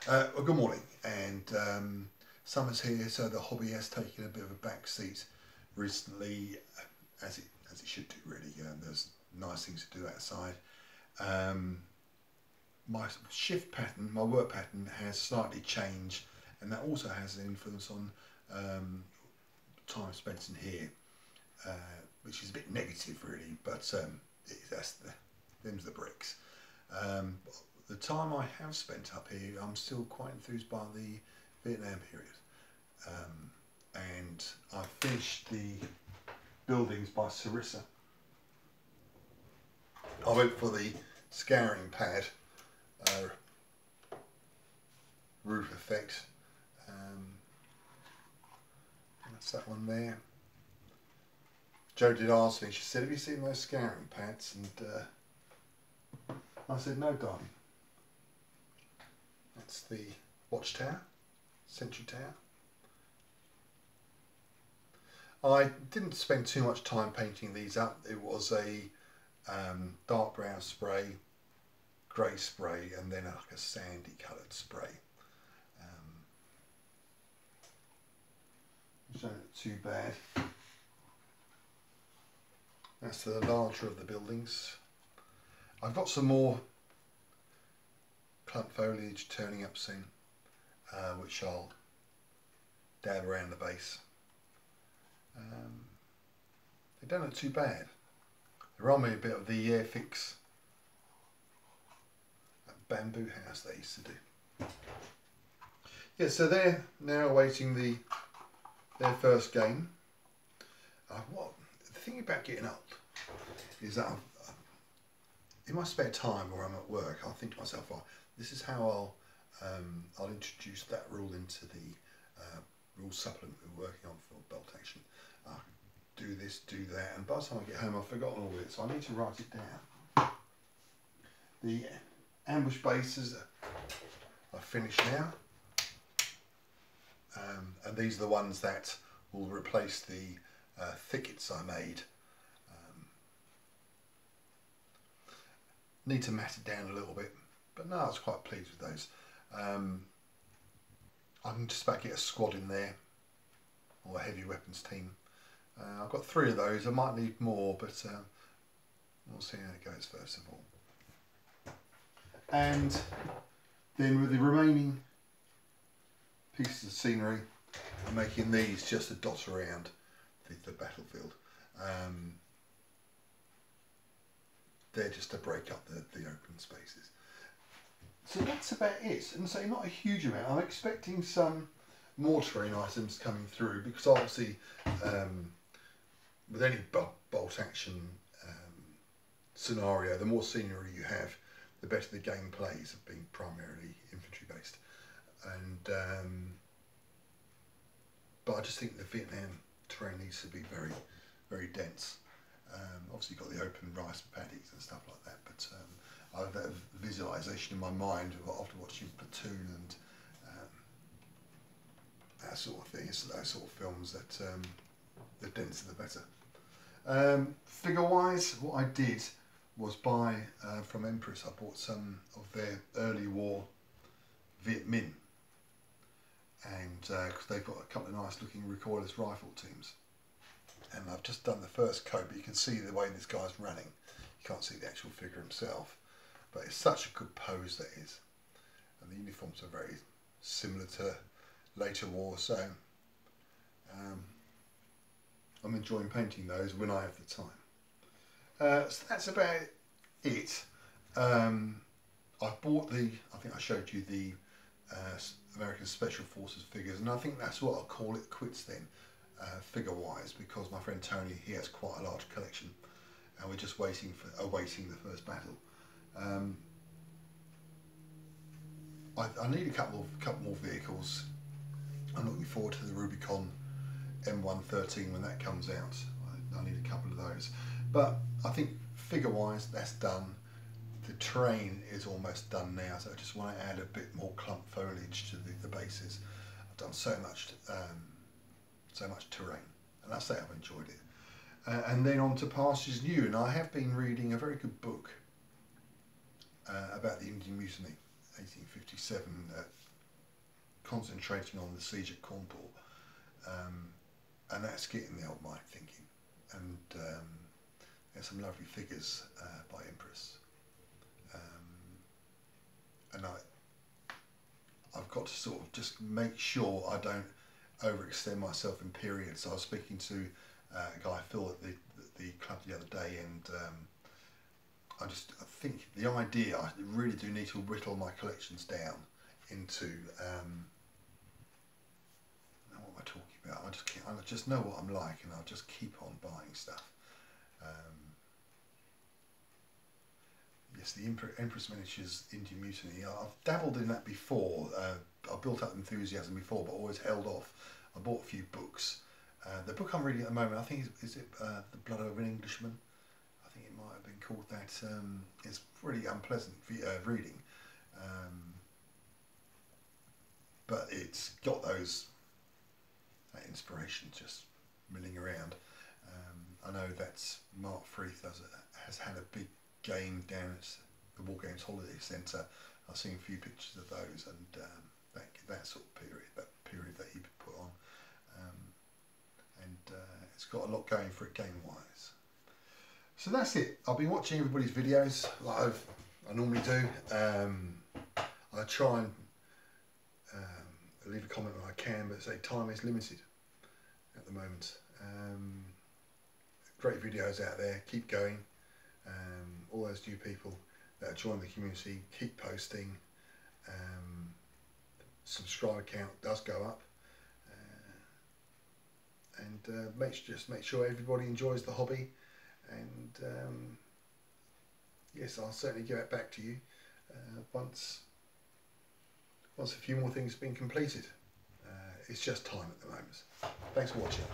Well, good morning, and summer's here, so the hobby has taken a bit of a back seat recently, as it should do really. There's nice things to do outside. Um, my shift pattern, my work pattern, has slightly changed, and that also has an influence on time spent in here, uh, which is a bit negative really. But that's them's the bricks. Um, the time I have spent up here, I'm still quite enthused by the Vietnam period. And I finished the buildings by Sarissa. I went for the scouring pad roof effect. That's that one there. Jo did ask me, she said, have you seen those scouring pads? And I said, no, darling. That's the watchtower, Sentry Tower. I didn't spend too much time painting these up. It was a dark brown spray, grey spray, and then like a sandy coloured spray. It's not too bad. That's the larger of the buildings. I've got some more clump foliage turning up soon, which I'll dab around the base. They don't look too bad. They remind me a bit of the Airfix, that bamboo house they used to do. Yeah, so they're now awaiting their first game. The thing about getting old is that in my spare time or I'm at work, I'll think to myself, oh, this is how I'll introduce that rule into the rule supplement we're working on for bolt action. Do this, do that, and by the time I get home I've forgotten all of it, so I need to write it down. The ambush bases are finished now, and these are the ones that will replace the thickets I made. Need to mat it down a little bit, but no, I was quite pleased with those. I can just about get a squad in there, or a heavy weapons team. I've got 3 of those. I might need more, but we'll see how it goes first of all. And then with the remaining pieces of scenery, I'm making these just to dot around the battlefield. They're just to break up the open spaces. So that's about it, and so not a huge amount. I'm expecting some more terrain items coming through, because obviously with any bolt action scenario, the more scenery you have, the better the game plays, being primarily infantry based. And but I just think the Vietnam terrain needs to be very, very dense. Obviously you've got the open rice paddies and stuff like that, but I have that visualisation in my mind after watching Platoon and that sort of thing. It's those sort of films that the denser the better. Figure wise, what I did was buy from Empress, I bought some of their early war Viet Minh, and because they've got a couple of nice looking recoilless rifle teams. And I've just done the first coat, but you can see the way this guy's running. You can't see the actual figure himself, but it's such a good pose that is. And the uniforms are very similar to later war, so I'm enjoying painting those when I have the time. So that's about it. I bought I think I showed you the American Special Forces figures, and I think that's what I'll call it quits then. Figure wise, because my friend Tony, he has quite a large collection, and we're just awaiting the first battle. I need a couple more vehicles. I'm looking forward to the Rubicon M113 when that comes out. I need a couple of those, but I think figure wise that's done. The terrain is almost done now, so I just want to add a bit more clump foliage to the bases. I've done so much terrain, and I say I've enjoyed it. And then on to Pastures New, and I have been reading a very good book about the Indian Mutiny, 1857, concentrating on the siege at Cawnpore, and that's getting the old mind thinking. And there's some lovely figures by Empress, and I've got to sort of just make sure I don't overextend myself in periods. I was speaking to a guy, Phil, at the club the other day, and I think the idea, I really do need to whittle my collections down into what am I talking about? I just know what I'm like, and I'll just keep on buying stuff. Yes, the Empress Miniatures Indian Mutiny. I've dabbled in that before. I've built up enthusiasm before, but always held off. I bought a few books. The book I'm reading at the moment, I think, is it The Blood of an Englishman? I think it might have been called that. It's pretty unpleasant reading, but it's got that inspiration just milling around. I know that's Mark Freeth has had a big game down at the War Games Holiday Centre. I've seen a few pictures of those, and that sort of period that he put on, and it's got a lot going for it game-wise. So that's it. I've been watching everybody's videos like I normally do. I try and leave a comment when I can, but say time is limited at the moment. Great videos out there. Keep going. All those new people that have joined the community, keep posting. Subscriber count does go up, and make sure everybody enjoys the hobby. And yes, I'll certainly give it back to you once a few more things have been completed. It's just time at the moment. Thanks for watching.